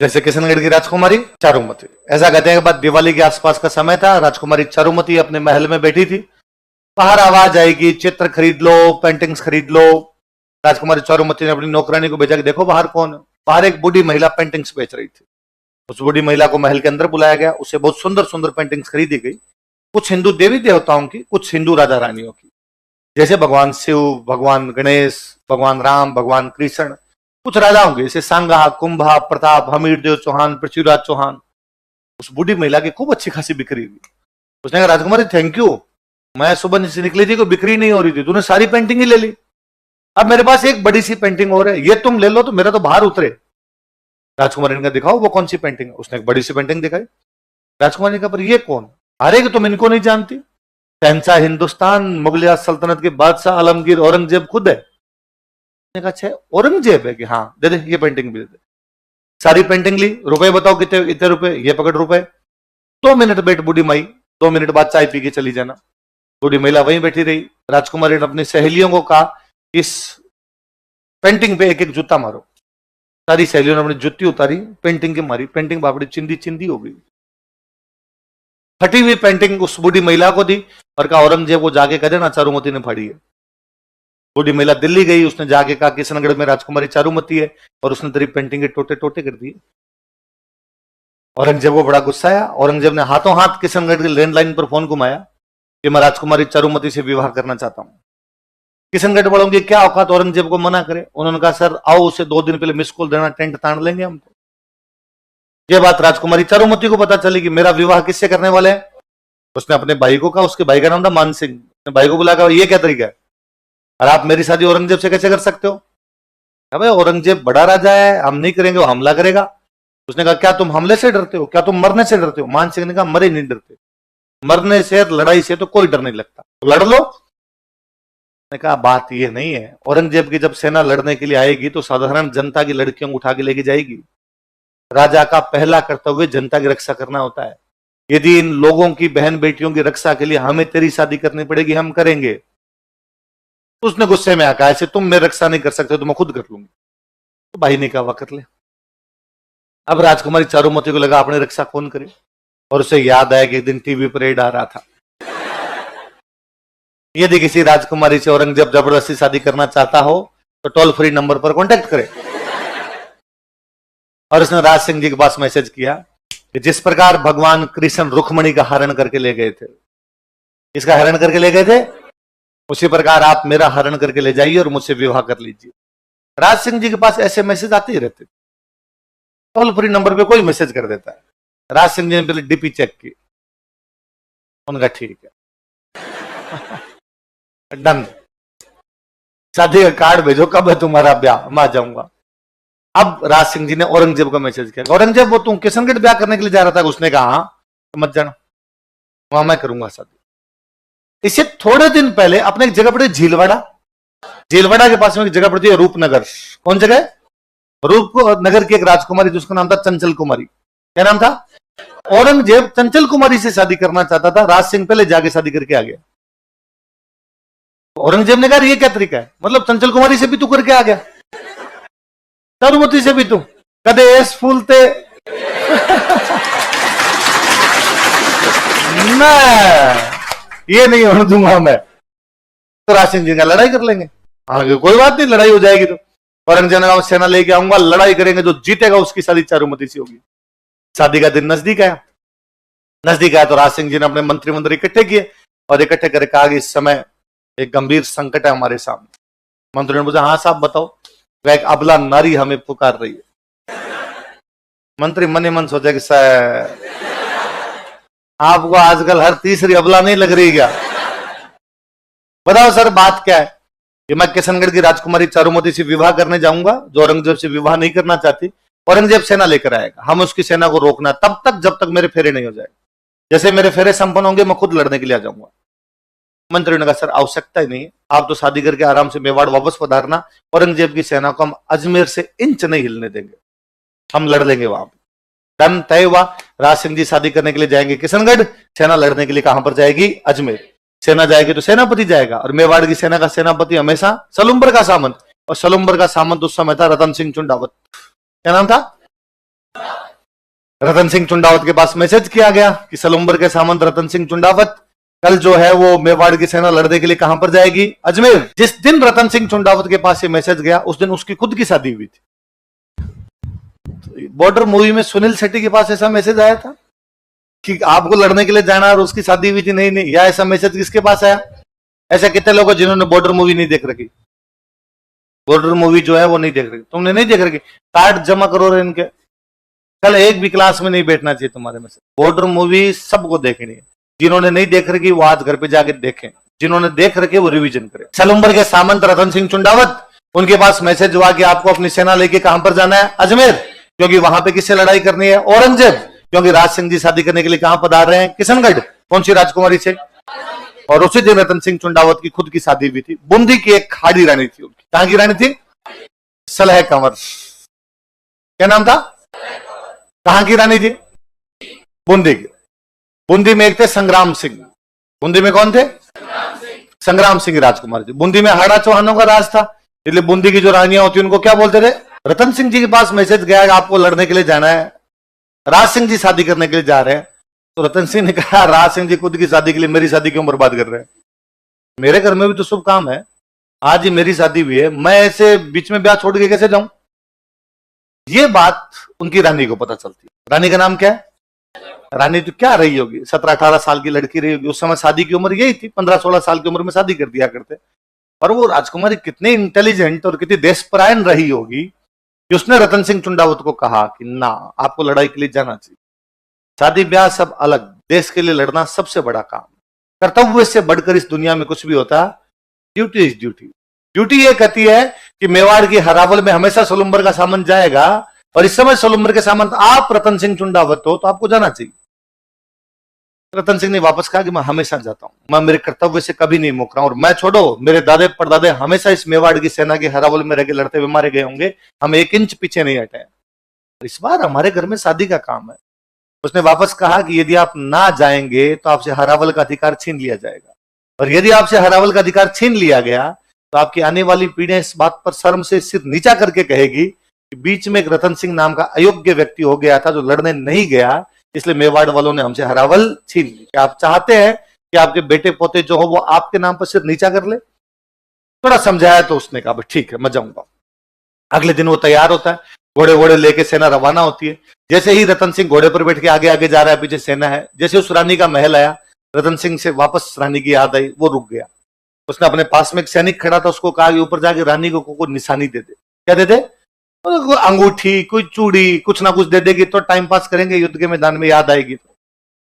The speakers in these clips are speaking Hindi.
जैसे किशनगढ़ की राजकुमारी चारुमती, ऐसा कहते हैं कि बाद दिवाली के आसपास का समय था, राजकुमारी चारुमती अपने महल में बैठी थी, बाहर आवाज आएगी चित्र खरीद लो, पेंटिंग्स खरीद लो। राजकुमारी चारुमती ने अपनी नौकरानी को भेजा कि देखो बाहर कौन है। बाहर एक बूढ़ी महिला पेंटिंग्स बेच रही थी। उस बूढ़ी महिला को महल के अंदर बुलाया गया, उसे बहुत सुंदर सुंदर पेंटिंग्स खरीदी गई, कुछ हिंदू देवी देवताओं की, कुछ हिंदू राजा रानियों की, जैसे भगवान शिव, भगवान गणेश, भगवान राम, भगवान कृष्ण, कुछ राजाओं के जैसे सांगा, कुंभा, प्रताप, हमीरदेव चौहान, पृथ्वीराज चौहान। उस बूढ़ी महिला की खूब अच्छी खासी बिक्री हुई। उसने कहा राजकुमारी थैंक यू, मैं सुबह से निकली थी, कोई बिक्री नहीं हो रही थी, तूने सारी पेंटिंग ही ले ली। अब मेरे पास एक बड़ी सी पेंटिंग और है, ये तुम ले लो तो मेरा तो बाहर उतरे। राजकुमारी ने कहा दिखाओ वो कौन सी पेंटिंग है। उसने एक बड़ी सी पेंटिंग दिखाई। राजकुमारी ने कहा पर ये कौन? अरे कि तुम इनको नहीं जानती, शहंशाह हिंदुस्तान मुगलिया सल्तनत के बादशाह आलमगीर औरंगजेब खुद है। कहा अच्छा औरंगजेब है कि हाँ, दे दे ये पेंटिंग भी दे दे। सारी पेंटिंग ली, रुपए बताओ कितने, इतने रुपए, ये पकड़ रुपए। 2 मिनट बैठ बूढ़ी माई, 2 मिनट बाद चाय पी के चली जाना। बूढ़ी महिला वहीं बैठी रही। राजकुमारी ने अपनी सहेलियों को कहा इस पेंटिंग पे एक एक जूता मारो। सारी सहेलियों ने अपनी जुत्ती उतारी, पेंटिंग की मारी, पेंटिंग बापड़ी चिंदी चिंदी हो गई। फटी हुई पेंटिंग उस बूढ़ी महिला को दी और कहा औरंगजेब को जाके कह देना चारुमती ने फाड़ी है। बूढ़ी महिला दिल्ली गई, उसने जाके कहा किशनगढ़ में राजकुमारी चारुमती है और उसने तेरी पेंटिंग के टोटे टोटे कर दिए। औरंगजेब को बड़ा गुस्सा आया। औरंगजेब ने हाथों हाथ किशनगढ़ के लैंडलाइन पर फोन घुमाया कि मैं राजकुमारी चारुमती से विवाह करना चाहता हूं। किशनगढ़ वालों की क्या औकात औरंगजेब को मना करे। उन्होंने कहा सर आओ, उसे 2 दिन पहले मिस कॉल देना, टेंट तान लेंगे हम। यह बात राजकुमारी चारुमती को पता चली कि मेरा विवाह किससे करने वाले हैं। उसने अपने भाई को कहा, उसके भाई का नाम था मान सिंह। अपने भाई को बुला, ये क्या तरीका है और आप मेरी शादी औरंगजेब से कैसे कर सकते हो? भाई औरंगजेब बड़ा राजा है, हम नहीं करेंगे, वो हमला करेगा। उसने कहा क्या तुम हमले से डरते हो, क्या तुम मरने से डरते हो? मान सिंह ने कहा मरे नहीं डरते, मरने से लड़ाई से तो कोई डर नहीं लगता, तो लड़ लो। ने कहा बात ये नहीं है, औरंगजेब की जब सेना लड़ने के लिए आएगी तो साधारण जनता की लड़कियों को उठा के लेके जाएगी। राजा का पहला कर्तव्य जनता की रक्षा करना होता है। यदि इन लोगों की बहन बेटियों की रक्षा के लिए हमें तेरी शादी करनी पड़ेगी, हम करेंगे। उसने गुस्से में आका ऐसे तुम मेरी रक्षा नहीं कर सकते तो मैं खुद कर लूंगी। तो भाई ने कहा कर ले। अब राजकुमारी चारुमती को लगा अपनी रक्षा कौन करे, और उसे याद आया कि एक दिन टीवी पर एड आ रहा था, यदि किसी राजकुमारी से औरंगजेब जबरदस्ती शादी करना चाहता हो तो टोल फ्री नंबर पर कांटेक्ट करे। और उसने राज सिंह जी के पास मैसेज किया कि जिस प्रकार भगवान कृष्ण रुक्मणी का हरण करके ले गए थे, इसका हरण करके ले गए थे, उसी प्रकार आप मेरा हरण करके ले जाइए और मुझसे विवाह कर लीजिए। राज सिंह जी के पास ऐसे मैसेज आते ही रहते, टोल फ्री नंबर पे कोई मैसेज कर देता है। राज सिंह जी ने पहले डीपी चेक की, उनका ठीक है डन, शादी का कार्ड भेजो, कब है तुम्हारा ब्याह, मैं आ जाऊंगा। अब राज सिंह जी ने औरंगजेब को मैसेज किया, औरंगजेब वो तुम किशनगढ़ ब्याह करने के लिए जा रहा था? उसने कहा हाँ, मत जाना, वहां मैं करूंगा शादी। इससे थोड़े दिन पहले अपने एक जगह पड़ी झीलवाड़ा, झीलवाड़ा के पास में एक जगह पड़ती है रूपनगर। कौन जगह? रूपनगर की एक राजकुमारी जिसका नाम था चंचल कुमारी। क्या नाम था? औरंगजेब चंचल कुमारी से शादी करना चाहता था, राज सिंह पहले जाके शादी करके आ गया। औरंगजेब ने कहा ये क्या तरीका है, मतलब चंचल कुमारी से भी तू करके आ गया, चारुमती से भी तू, कदे एस फूलते ये नहीं होने दूंगा मैं। तो राज सिंह जी का लड़ाई कर लेंगे, आगे कोई बात नहीं, लड़ाई हो जाएगी। तो औरंगजेब ने सेना लेके आऊंगा, लड़ाई करेंगे, जो जीतेगा उसकी शादी चारुमती से होगी। शादी का दिन नजदीक आया, तो राज सिंह जी ने अपने मंत्रिमंडल इकट्ठे किए और इकट्ठे करके कहा कि इस समय एक गंभीर संकट है हमारे सामने। मंत्री ने पूछा हाँ साहब बताओ। एक अबला नारी हमें पुकार रही है। मंत्री मन ही मन सोचा कि सर आपको आजकल हर तीसरी अबला नहीं लग रही क्या? बताओ सर बात क्या है? कि मैं किशनगढ़ की राजकुमारी चारुमती से विवाह करने जाऊंगा, जो औरंगजेब से विवाह नहीं करना चाहती। औरंगजेब सेना लेकर आएगा, हम उसकी सेना को रोकना तब तक जब तक मेरे फेरे नहीं हो जाए। जैसे मेरे फेरे संपन्न होंगे मैं खुद लड़ने के लिए आ जाऊंगा। मंत्री ने कहा सर आवश्यकता ही नहीं, आप तो शादी करके आराम से मेवाड़ वापस पधारना, औरंगजेब की सेना को हम अजमेर से इंच नहीं हिलने देंगे, हम लड़ लेंगे वहां पर। डन, तय हुआ। राज सिंह जी शादी करने के लिए जाएंगे किशनगढ़, सेना लड़ने के लिए कहां पर जाएगी? अजमेर। सेना जाएगी तो सेनापति जाएगा, और मेवाड़ की सेना का सेनापति हमेशा सलुम्बर का सामंत, और सलुम्बर का सामंत उस समय था रतन सिंह चुंडावत। क्या नाम था? रतन सिंह चुंडावत के पास मैसेज किया गया कि सलुम्बर के सामंत रतन सिंह चुंडावत कल जो है वो मेवाड़ की सेना लड़ने के लिए कहां पर जाएगी? अजमेर। जिस दिन रतन सिंह चुंडावत के पास ये मैसेज गया उस दिन उसकी खुद की शादी हुई थी। बॉर्डर मूवी में सुनील शेट्टी के पास ऐसा मैसेज आया था कि आपको लड़ने के लिए जाना और उसकी शादी हुई थी? नहीं नहीं। या ऐसा मैसेज किसके पास आया? ऐसा कितने लोग हैं जिन्होंने बॉर्डर मूवी नहीं देख रखी? बॉर्डर मूवी जो है वो नहीं देख रही। तुमने नहीं देख रखी? कार्ड जमा करो रे इनके। कल एक भी क्लास में नहीं बैठना चाहिए तुम्हारे में से। बॉर्डर मूवी सबको देखनी है। जिन्होंने नहीं देख रखी वो आज घर पे जाके देखें, जिन्होंने देख रखे वो रिवीजन करें। सलुम्बर के सामंत रतन सिंह चुंडावत, उनके पास मैसेज हुआ कि आपको अपनी सेना लेके कहां पर जाना है? अजमेर। क्योंकि वहां पे किससे लड़ाई करनी है? औरंगजेब। क्योंकि राज सिंह जी शादी करने के लिए कहां पधार रहे हैं? किशनगढ़। कौन सी राजकुमारी से? और उसी दिन रतन सिंह चुंडावत की खुद की शादी भी थी। बूंदी की एक खाड़ी रानी थी उनकी। कहां की रानी थी? सलह कंवर। क्या नाम था? कहां की रानी थी? बूंदी की। बूंदी में एक थे संग्राम सिंह। बूंदी में कौन थे? संग्राम सिंह राजकुमार जी। बूंदी में हाड़ा चौहानों का राज था, इसलिए बूंदी की जो रानियां होती उनको क्या बोलते थे? रतन सिंह जी के पास मैसेज गया कि आपको लड़ने के लिए जाना है, राज सिंह जी शादी करने के लिए जा रहे हैं। तो रतन सिंह ने कहा राज सिंह जी खुद की शादी के लिए मेरी शादी क्यों बर्बाद कर रहे हैं? मेरे घर में भी तो शुभ काम है, आज ही मेरी शादी हुई है, मैं ऐसे बीच में ब्याह छोड़ के कैसे जाऊं? ये बात उनकी रानी को पता चलती है। रानी का नाम क्या है? रानी तो क्या रही होगी, 17-18 साल की लड़की रही होगी। उस समय शादी की उम्र यही थी, 15-16 साल की उम्र में शादी कर दिया करते। और वो राजकुमारी कितनी इंटेलिजेंट और कितनी देशपरायण रही होगी कि उसने रतन सिंह चुंडावत को कहा कि ना, आपको लड़ाई के लिए जाना चाहिए। शादी ब्याह सब अलग, देश के लिए लड़ना सबसे बड़ा काम। कर्तव्य से बढ़कर इस दुनिया में कुछ भी होता, ड्यूटी इज ड्यूटी। ड्यूटी ये कहती है कि मेवाड़ की हरावल में हमेशा सलुम्बर का सामंत जाएगा, और इस समय सलुम्बर के सामंत आप रतन सिंह चुंडावत हो, तो आपको जाना चाहिए। रतन सिंह ने वापस कहा कि मैं हमेशा जाता हूं, मैं मेरे कर्तव्य से कभी नहीं मुक रहा हूं, और मैं छोड़ो, मेरे दादे परदादे हमेशा इस मेवाड़ की सेना के हरावल में रह के लड़ते हुए मारे गए होंगे, हम 1 इंच पीछे नहीं हटे। इस बार हमारे घर में शादी का काम है। उसने वापस कहा कि यदि आप ना जाएंगे तो आपसे हरावल का अधिकार छीन लिया जाएगा, और यदि आपसे हरावल का अधिकार छीन लिया गया तो आपकी आने वाली पीढ़ियां इस बात पर शर्म से सिर नीचा करके कहेगी कि बीच में एक रतन सिंह नाम का अयोग्य व्यक्ति हो गया था जो लड़ने नहीं गया, इसलिए मेवाड़ वालों ने हमसे हरावल छीन ली। क्या आप चाहते हैं कि आपके बेटे पोते जो हो वो आपके नाम पर सिर नीचा कर ले? थोड़ा समझाया तो उसने कहा ठीक है मैं जाऊंगा। अगले दिन वो तैयार होता है, घोड़े घोड़े लेके सेना रवाना होती है। जैसे ही रतन सिंह घोड़े पर बैठ के आगे आगे जा रहा है, पीछे सेना है। जैसे उस रानी का महल आया, रतन सिंह से वापस रानी की याद आई, वो रुक गया। उसने अपने पास में एक सैनिक खड़ा था, उसको कहा कि ऊपर जाके रानी को निशानी दे दे। क्या दे दे? अंगूठी, कोई चूड़ी, कुछ ना कुछ दे देगी तो टाइम पास करेंगे, युद्ध के मैदान में याद आएगी। तो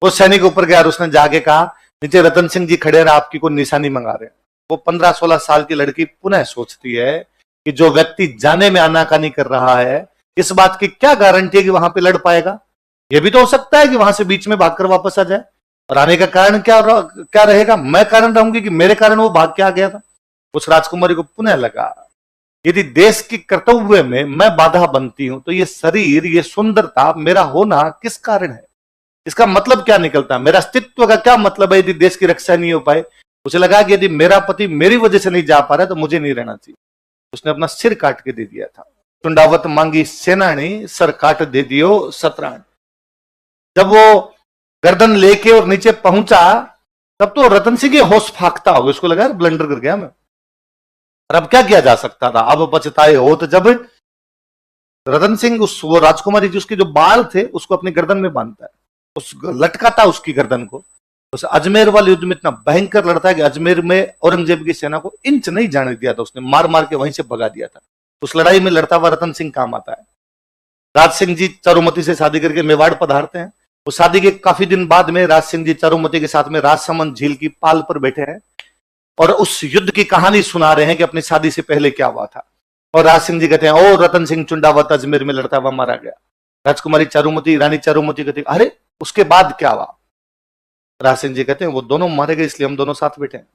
वो सैनिक ऊपर गया और उसने जाके कहा नीचे रतन सिंह जी खड़े हैं, आपकी कोई निशानी मंगा रहे हैं। वो 15-16 साल की लड़की पुनः सोचती है कि जो व्यक्ति जाने में आनाकानी कर रहा है, इस बात की क्या गारंटी है कि वहां पे लड़ पाएगा? यह भी तो हो सकता है कि वहां से बीच में भागकर वापस आ जाए। और आने का कारण क्या रहेगा? मैं कारण रहूंगी कि मेरे कारण वो भाग के आ गया था। उस राजकुमारी को पुनः लगा यदि देश की कर्तव्य में मैं बाधा बनती हूं तो ये शरीर, ये सुंदरता, मेरा होना किस कारण है? इसका मतलब क्या निकलता? मेरा अस्तित्व का क्या मतलब है यदि देश की रक्षा नहीं हो पाए? उसे लगा कि यदि मेरा पति मेरी वजह से नहीं जा पा रहा तो मुझे नहीं रहना चाहिए। उसने अपना सिर काट के दे दिया था। चुंडावत मांगी सेनानी, सर काट दे दियो सतरान। जब वो गर्दन लेके और नीचे पहुंचा तब तो रतन सिंह के होश फाकता होगा, उसको लगा ब्लंडर कर गया मैं। और अब क्या किया जा सकता था? अब पछताए हो तो जब रतन सिंह वो राजकुमारी जी उसके जो बाल थे उसको अपनी गर्दन में बांधता है, उस लटकाता उसकी गर्दन को। उस अजमेर वाले युद्ध में इतना भयंकर लड़ता है कि अजमेर में औरंगजेब की सेना को इंच नहीं जाने दिया था, उसने मार मार के वहीं से भगा दिया था। उस लड़ाई में लड़ता हुआ रतन सिंह काम आता है। राज सिंह जी चारुमती से शादी करके मेवाड़ पधारते हैं। उस शादी के काफी दिन बाद में राज सिंह जी चारुमती के साथ में राजसमंद झील की पाल पर बैठे हैं और उस युद्ध की कहानी सुना रहे हैं कि अपनी शादी से पहले क्या हुआ था। और राज सिंह जी कहते हैं ओ रतन सिंह चुंडावत अजमेर में लड़ता हुआ मारा गया। राजकुमारी चारुमती, रानी चारुमती कहती अरे उसके बाद क्या हुआ? राज सिंह जी कहते हैं वो दोनों मारे गए इसलिए हम दोनों साथ बैठे हैं।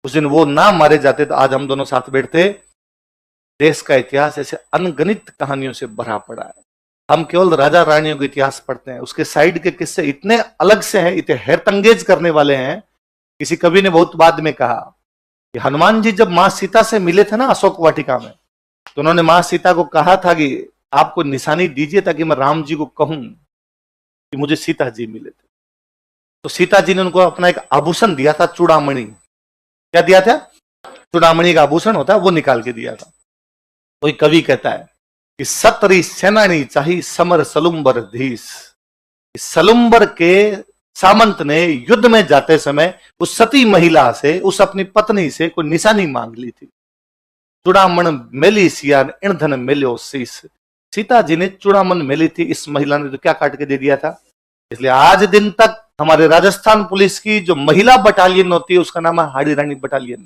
उस दिन वो ना मारे जाते तो आज हम दोनों साथ बैठते। देश का इतिहास ऐसे अनगणित कहानियों से भरा पड़ा है। हम केवल राजा रानियों का इतिहास पढ़ते हैं, उसके साइड के किस्से इतने अलग से हैं, इतने हैरतंगेज करने वाले हैं। किसी कवि ने बहुत बाद में कहा कि हनुमान जी जब मां सीता से मिले थे ना अशोक वाटिका में, तो उन्होंने मां सीता को कहा था कि आपको निशानी दीजिए ताकि मैं राम जी को कहूं कि मुझे सीता जी मिले थे। तो सीता जी ने उनको अपना एक आभूषण दिया था, चूड़ामणि। क्या दिया था? चूड़ामणि का आभूषण होता है, वो निकाल के दिया था। कोई कवि कहता है कि सतरी सेनानी चाही समर सलुम्बर धीस। सलुम्बर के सामंत ने युद्ध में जाते समय उस सती महिला से, उस अपनी पत्नी से कोई निशानी मांग ली थी। चूड़ामण मेली सियान इंधन मेल्यो शीस। सीता जी ने चूड़ामण मेली थी, इस महिला ने तो क्या काट के दे दिया था। इसलिए आज दिन तक हमारे राजस्थान पुलिस की जो महिला बटालियन होती है उसका नाम है हाड़ी रानी बटालियन।